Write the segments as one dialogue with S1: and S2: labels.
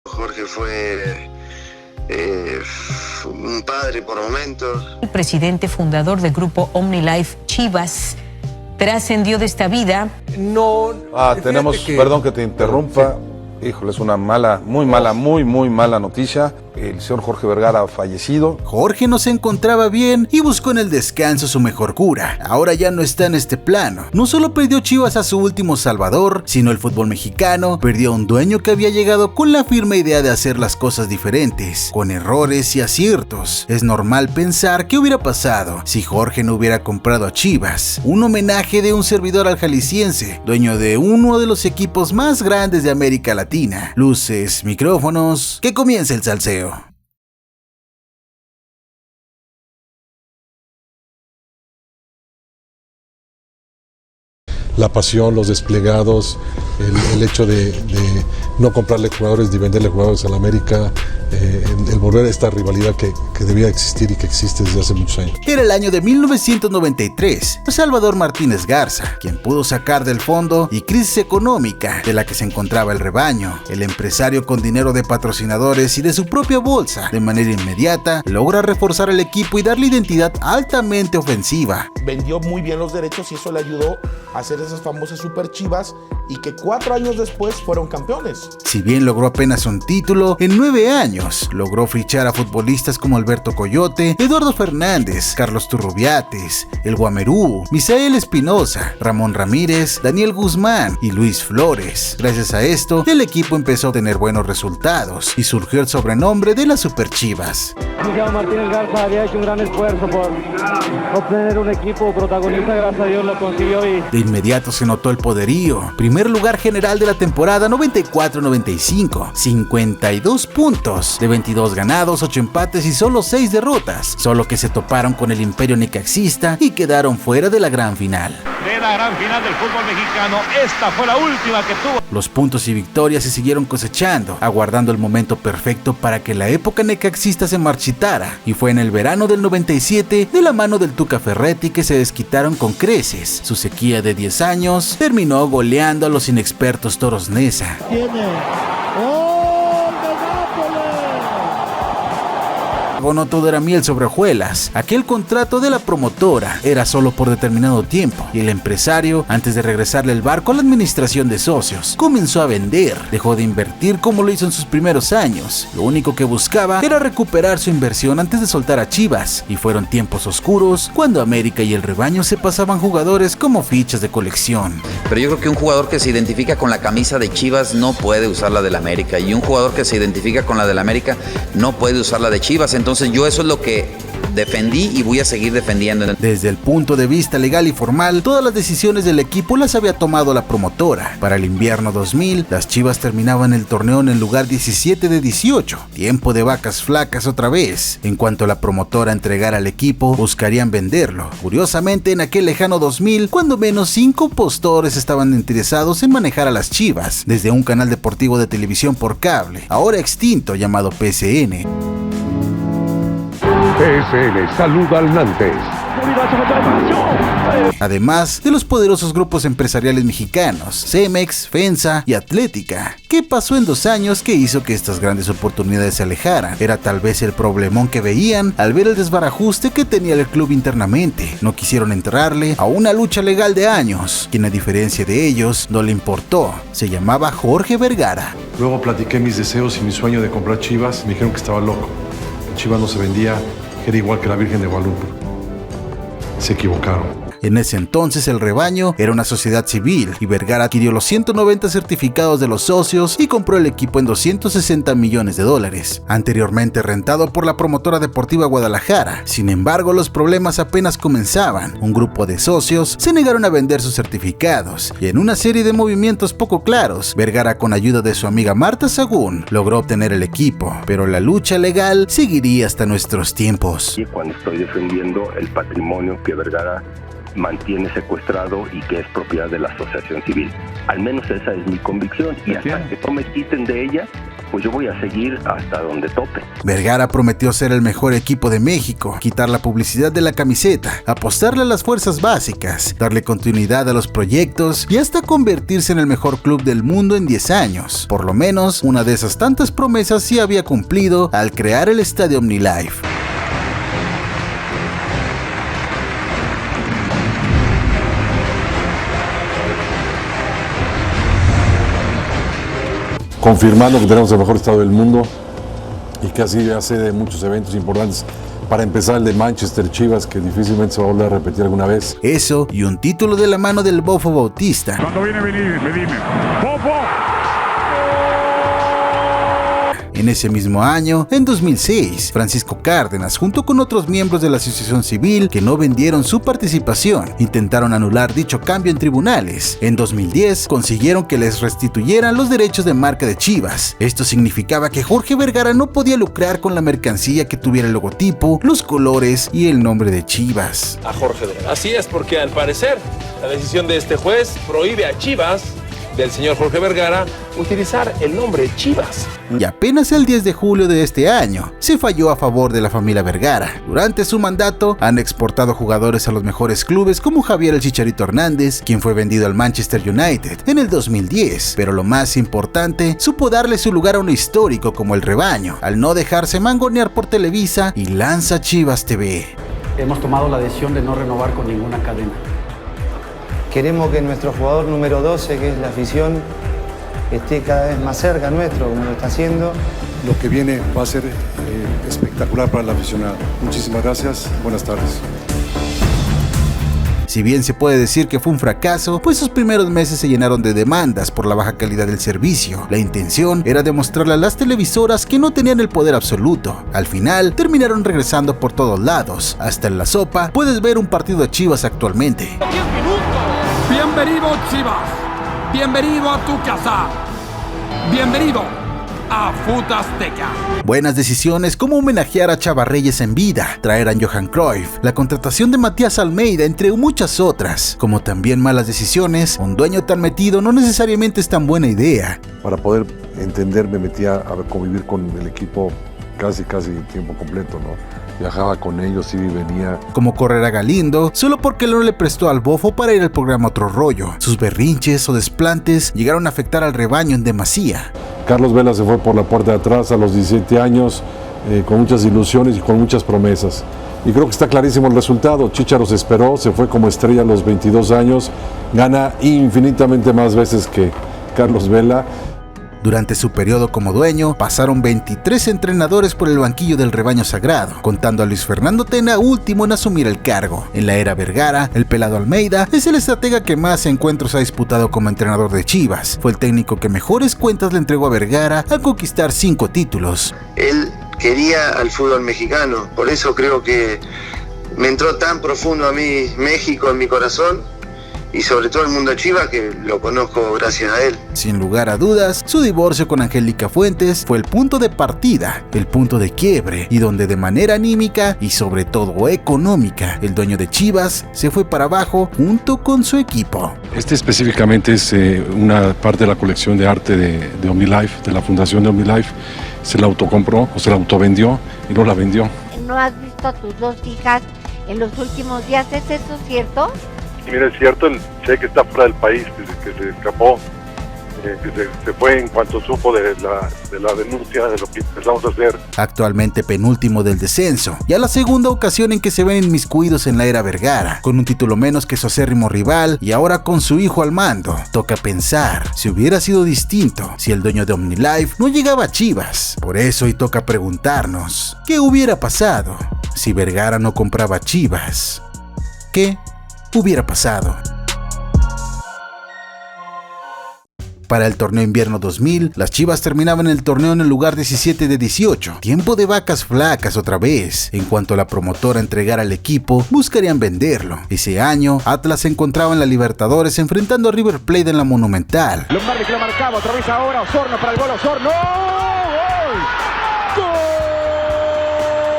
S1: Jorge fue un padre por momentos.
S2: El presidente fundador del grupo OmniLife Chivas trascendió de esta vida.
S3: No.
S4: Tenemos, perdón que te interrumpa. Sí. Híjole, es una mala, muy mala noticia. El señor Jorge Vergara ha fallecido.
S5: Jorge no se encontraba bien y buscó en el descanso su mejor cura. Ahora ya no está en este plano. No solo perdió Chivas a su último salvador, sino el fútbol mexicano perdió a un dueño que había llegado con la firme idea de hacer las cosas diferentes, con errores y aciertos. Es normal pensar qué hubiera pasado si Jorge no hubiera comprado a Chivas. Un homenaje de un servidor al jalisciense, dueño de uno de los equipos más grandes de América Latina. Luces, micrófonos, que comience el salseo.
S6: La pasión, los desplegados, el hecho de no comprarle jugadores ni venderle jugadores a la América, el volver a esta rivalidad que debía existir y que existe desde hace muchos años.
S5: Era el año de 1993. Salvador Martínez Garza, quien pudo sacar del fondo y crisis económica de la que se encontraba el rebaño. El empresario con dinero de patrocinadores y de su propia bolsa, de manera inmediata, logra reforzar el equipo y darle identidad altamente ofensiva.
S3: Vendió muy bien los derechos y eso le ayudó a hacer esas famosas Super Chivas y que 4 años después fueron campeones.
S5: Si bien logró apenas un título, en 9 años logró fichar a futbolistas como Alberto Coyote, Eduardo Fernández, Carlos Turrubiates, El Guamerú, Misael Espinosa, Ramón Ramírez, Daniel Guzmán y Luis Flores. Gracias a esto, el equipo empezó a tener buenos resultados y surgió el sobrenombre de las Super Chivas.
S7: Miguel Martínez Garza había hecho un gran esfuerzo por obtener un equipo protagonista, gracias a Dios lo consiguió y...
S5: De inmediato se notó el poderío. Primer lugar general de la temporada 94-95, 52 puntos, de 22 ganados, 8 empates y solo 6 derrotas, solo que se toparon con el Imperio Necaxista y quedaron fuera de la gran final.
S8: De la gran final del fútbol mexicano, esta fue la última que tuvo.
S5: Los puntos y victorias se siguieron cosechando, aguardando el momento perfecto para que la época necaxista se marchitara, y fue en el verano del 97, de la mano del Tuca Ferretti, que se desquitaron con creces. Su sequía de 10 años terminó goleando a los inexpertos Toros Neza. No todo era miel sobre hojuelas. Aquel contrato de la promotora era solo por determinado tiempo y el empresario, antes de regresarle el barco a la administración de socios, comenzó a vender. Dejó de invertir como lo hizo en sus primeros años. Lo único que buscaba era recuperar su inversión antes de soltar a Chivas, y fueron tiempos oscuros cuando América y el rebaño se pasaban jugadores como fichas de colección.
S9: Pero yo creo que un jugador que se identifica con la camisa de Chivas no puede usar la del América, y un jugador que se identifica con la del América no puede usar la de Chivas. Entonces yo eso es lo que defendí y voy a seguir defendiendo.
S5: Desde el punto de vista legal y formal, todas las decisiones del equipo las había tomado la promotora. Para el invierno 2000, las Chivas terminaban el torneo en el lugar 17 de 18, tiempo de vacas flacas otra vez. En cuanto la promotora entregara al equipo, buscarían venderlo. Curiosamente, en aquel lejano 2000, cuando menos 5 postores estaban interesados en manejar a las Chivas, desde un canal deportivo de televisión por cable, ahora extinto, llamado PSN.
S10: PSN saluda al Nantes.
S5: Además de los poderosos grupos empresariales mexicanos, Cemex, FENSA y Atlética. ¿Qué pasó en 2 años que hizo que estas grandes oportunidades se alejaran? Era tal vez el problemón que veían al ver el desbarajuste que tenía el club internamente. No quisieron entrarle a una lucha legal de años, quien a diferencia de ellos no le importó. Se llamaba Jorge Vergara.
S6: Luego platiqué mis deseos y mi sueño de comprar Chivas. Me dijeron que estaba loco. Chivas no se vendía, era igual que la Virgen de Guadalupe. Se equivocaron.
S5: En ese entonces el rebaño era una sociedad civil y Vergara adquirió los 190 certificados de los socios y compró el equipo en $260 millones. Anteriormente rentado por la promotora deportiva Guadalajara. Sin embargo, los problemas apenas comenzaban. Un grupo de socios se negaron a vender sus certificados y en una serie de movimientos poco claros, Vergara, con ayuda de su amiga Marta Sagún, logró obtener el equipo, pero la lucha legal seguiría hasta nuestros tiempos.
S11: Y cuando estoy defendiendo el patrimonio que Vergara
S10: mantiene secuestrado y que es propiedad de la asociación civil. Al menos esa es mi convicción y hasta que no me quiten de ella, pues yo voy a seguir hasta donde tope.
S5: Vergara prometió ser el mejor equipo de México, quitar la publicidad de la camiseta, apostarle a las fuerzas básicas, darle continuidad a los proyectos y hasta convertirse en el mejor club del mundo en 10 años. Por lo menos, una de esas tantas promesas sí había cumplido al crear el estadio OmniLife.
S6: Confirmando que tenemos el mejor estadio del mundo y que así hace de muchos eventos importantes. Para empezar, el de Manchester Chivas, que difícilmente se va a volver a repetir alguna vez.
S5: Eso y un título de la mano del Bofo Bautista.
S8: Cuando viene, me dime. ¡Bofo!
S5: En ese mismo año, en 2006, Francisco Cárdenas, junto con otros miembros de la asociación civil que no vendieron su participación, intentaron anular dicho cambio en tribunales. En 2010, consiguieron que les restituyeran los derechos de marca de Chivas. Esto significaba que Jorge Vergara no podía lucrar con la mercancía que tuviera el logotipo, los colores y el nombre de Chivas.
S11: A Jorge Vergara. Así es, porque al parecer, la decisión de este juez prohíbe a Chivas, del señor Jorge Vergara, utilizar el nombre Chivas.
S5: Y apenas el 10 de julio de este año, se falló a favor de la familia Vergara. Durante su mandato, han exportado jugadores a los mejores clubes como Javier el Chicharito Hernández, quien fue vendido al Manchester United en el 2010. Pero lo más importante, supo darle su lugar a un histórico como el Rebaño, al no dejarse mangonear por Televisa y lanza Chivas TV.
S12: Hemos tomado la decisión de no renovar con ninguna cadena.
S13: Queremos que nuestro jugador número 12, que es la afición, esté cada vez más cerca nuestro, como lo está haciendo.
S14: Lo que viene va a ser espectacular para el aficionado. Muchísimas gracias, buenas tardes.
S5: Si bien se puede decir que fue un fracaso, pues sus primeros meses se llenaron de demandas por la baja calidad del servicio. La intención era demostrarle a las televisoras que no tenían el poder absoluto. Al final, terminaron regresando por todos lados. Hasta en la sopa puedes ver un partido de Chivas actualmente.
S15: 10 minutos. Bienvenido Chivas. Bienvenido a tu casa. Bienvenido a Fut Azteca.
S5: Buenas decisiones como homenajear a Chava Reyes en vida, traer a Johan Cruyff, la contratación de Matías Almeida, entre muchas otras. Como también malas decisiones, un dueño tan metido no necesariamente es tan buena idea.
S6: Para poder entender, me metía a convivir con el equipo casi tiempo completo, ¿no? Viajaba con ellos, iba y venía.
S5: Como correr a Galindo, solo porque no le prestó al Bofo para ir al programa Otro Rollo. Sus berrinches o desplantes llegaron a afectar al rebaño en demasía.
S6: Carlos Vela se fue por la puerta de atrás a los 17 años, con muchas ilusiones y con muchas promesas. Y creo que está clarísimo el resultado. Chícharo se esperó, se fue como estrella a los 22 años, gana infinitamente más veces que Carlos Vela.
S5: Durante su periodo como dueño, pasaron 23 entrenadores por el banquillo del rebaño sagrado, contando a Luis Fernando Tena último en asumir el cargo. En la era Vergara, el Pelado Almeida es el estratega que más encuentros ha disputado como entrenador de Chivas. Fue el técnico que mejores cuentas le entregó a Vergara al conquistar 5 títulos.
S1: Él quería al fútbol mexicano, por eso creo que me entró tan profundo a mí México en mi corazón. Y sobre todo el mundo Chivas, que lo conozco gracias a él.
S5: Sin lugar a dudas, su divorcio con Angélica Fuentes fue el punto de partida, el punto de quiebre, y donde de manera anímica y sobre todo económica, el dueño de Chivas se fue para abajo junto con su equipo.
S6: Este específicamente es una parte de la colección de arte de OmniLife, de la fundación de OmniLife. Se la autocompró o se la autovendió y no la vendió.
S16: ¿No has visto a tus 2 hijas en los últimos días? ¿Es eso cierto?
S17: Mira, es cierto, el Cheque está fuera del país, que se escapó, que se fue en cuanto supo de la denuncia, de lo que empezamos a hacer.
S5: Actualmente penúltimo del descenso, ya la segunda ocasión en que se ven inmiscuidos en la era Vergara, con un título menos que su acérrimo rival y ahora con su hijo al mando. Toca pensar, si hubiera sido distinto, si el dueño de OmniLife no llegaba a Chivas. Por eso hoy toca preguntarnos, ¿qué hubiera pasado si Vergara no compraba Chivas? ¿Qué hubiera pasado? Para el torneo invierno 2000, las Chivas terminaban el torneo en el lugar 17 de 18. Tiempo de vacas flacas otra vez. En cuanto la promotora entregara al equipo, buscarían venderlo. Ese año, Atlas se encontraba en la Libertadores enfrentando a River Plate en la Monumental.
S18: Lombardi que lo marcaba, otra vez ahora Osorno para el gol, Osorno. ¡Gol!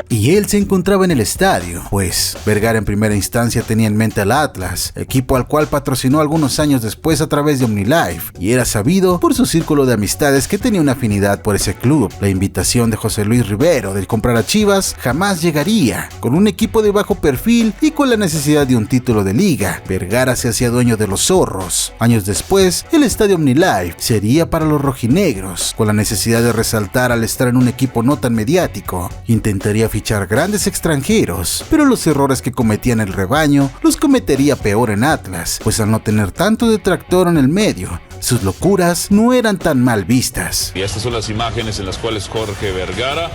S5: Y y él se encontraba en el estadio, pues Vergara en primera instancia tenía en mente al Atlas, equipo al cual patrocinó algunos años después a través de OmniLife, y era sabido por su círculo de amistades que tenía una afinidad por ese club. La invitación de José Luis Rivero de comprar a Chivas jamás llegaría. Con un equipo de bajo perfil y con la necesidad de un título de liga, Vergara se hacía dueño de los zorros. Años después, el estadio OmniLife sería para los rojinegros, con la necesidad de resaltar al estar en un equipo no tan mediático. Intentaría fichar grandes extranjeros, pero los errores que cometían el rebaño los cometería peor en Atlas, pues al no tener tanto detractor en el medio, sus locuras no eran tan mal vistas.
S18: Y estas son las imágenes en las cuales Jorge Vergara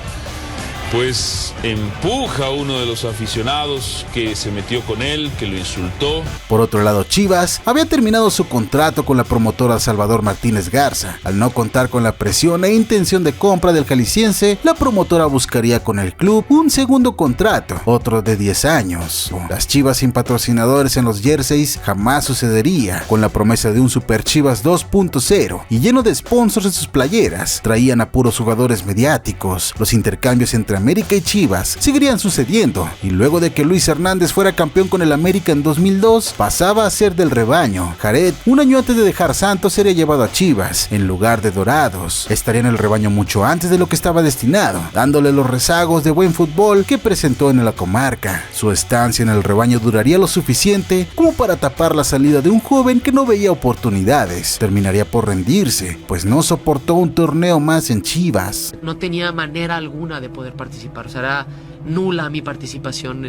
S18: pues empuja a uno de los aficionados que se metió con él, que lo insultó.
S5: Por otro lado, Chivas había terminado su contrato con la promotora Salvador Martínez Garza. Al no contar con la presión e intención de compra del jalisciense, la promotora buscaría con el club un segundo contrato, otro de 10 años. Las Chivas sin patrocinadores en los jerseys jamás sucedería. Con la promesa de un Super Chivas 2.0 y lleno de sponsors en sus playeras, traían a puros jugadores mediáticos. Los intercambios entre América y Chivas seguirían sucediendo, y luego de que Luis Hernández fuera campeón con el América en 2002, pasaba a ser del rebaño. Jared, un año antes de dejar Santos, sería llevado a Chivas en lugar de Dorados. Estaría en el rebaño mucho antes de lo que estaba destinado, dándole los rezagos de buen fútbol que presentó en la comarca. Su estancia en el rebaño duraría lo suficiente como para tapar la salida de un joven que no veía oportunidades. Terminaría por rendirse, pues no soportó un torneo más en Chivas.
S19: No tenía manera alguna de poder participar, o sea, era nula mi participación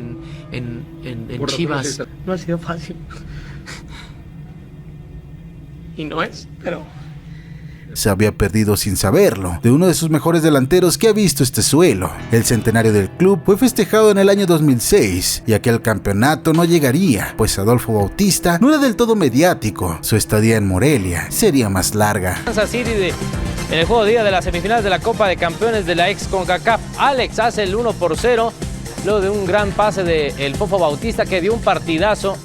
S19: en Chivas. No ha sido fácil. Y no es, pero...
S5: Se había perdido sin saberlo de uno de sus mejores delanteros que ha visto este suelo. El centenario del club fue festejado en el año 2006 y aquel campeonato no llegaría, pues Adolfo Bautista no era del todo mediático. Su estadía en Morelia sería más larga.
S20: Kansas City en el juego de ida de las semifinales de la Copa de Campeones de la ex CONCACAF. Alex hace el 1-0 luego de un gran pase de el Fofo Bautista, que dio un partidazo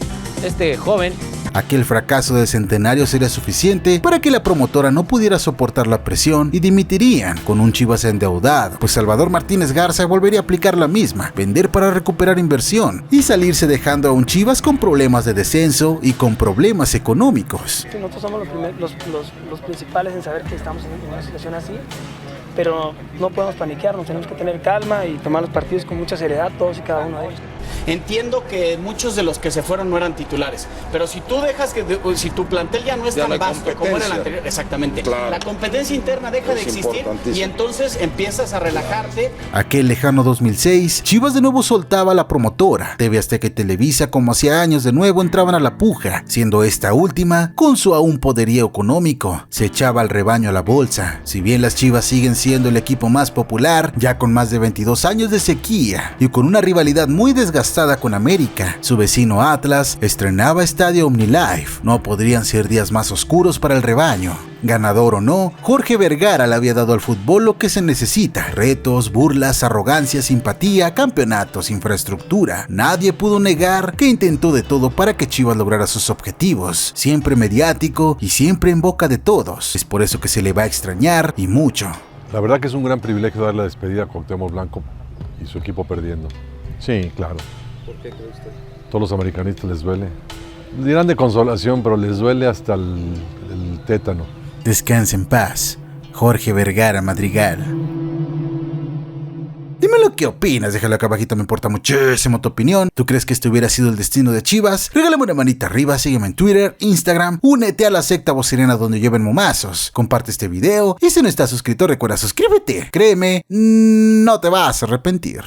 S20: este joven.
S5: Aquel fracaso del centenario sería suficiente para que la promotora no pudiera soportar la presión y dimitirían con un Chivas endeudado, pues Salvador Martínez Garza volvería a aplicar la misma, vender para recuperar inversión y salirse dejando a un Chivas con problemas de descenso y con problemas económicos.
S21: Nosotros somos los principales en saber que estamos en una situación así, pero no podemos paniquearnos, tenemos que tener calma y tomar los partidos con mucha seriedad, todos y cada uno de ellos.
S22: Entiendo que muchos de los que se fueron no eran titulares, pero si tú dejas que, si tu plantel ya no es tan vasto como era el anterior, exactamente, claro, la competencia interna deja de existir y entonces empiezas a relajarte.
S5: Aquel lejano 2006, Chivas de nuevo soltaba a la promotora. TV Azteca y Televisa, como hacía años, de nuevo entraban a la puja, siendo esta última, con su aún poderío económico, se echaba al rebaño a la bolsa. Si bien las Chivas siguen siendo el equipo más popular, ya con más de 22 años de sequía y con una rivalidad muy desgastada con América, su vecino Atlas estrenaba estadio OmniLife. No podrían ser días más oscuros para el rebaño. Ganador o no, Jorge Vergara le había dado al fútbol lo que se necesita: retos, burlas, arrogancia, simpatía, campeonatos, infraestructura. Nadie pudo negar que intentó de todo para que Chivas lograra sus objetivos, siempre mediático y siempre en boca de todos. Es por eso que se le va a extrañar, y mucho.
S6: La verdad que es un gran privilegio dar la despedida a Cuauhtémoc Blanco y su equipo perdiendo. Sí, claro.
S22: ¿Por qué cree usted?
S6: Todos los americanistas les duele. Dirán de consolación, pero les duele hasta el tétano.
S5: Descansa en paz, Jorge Vergara Madrigal. Dime lo que opinas, déjalo acá abajito, me importa muchísimo tu opinión. ¿Tú crees que este hubiera sido el destino de Chivas? Regálame una manita arriba, sígueme en Twitter, Instagram, únete a la secta vocerena donde lleven momazos, comparte este video y si no estás suscrito recuerda suscríbete. Créeme, no te vas a arrepentir.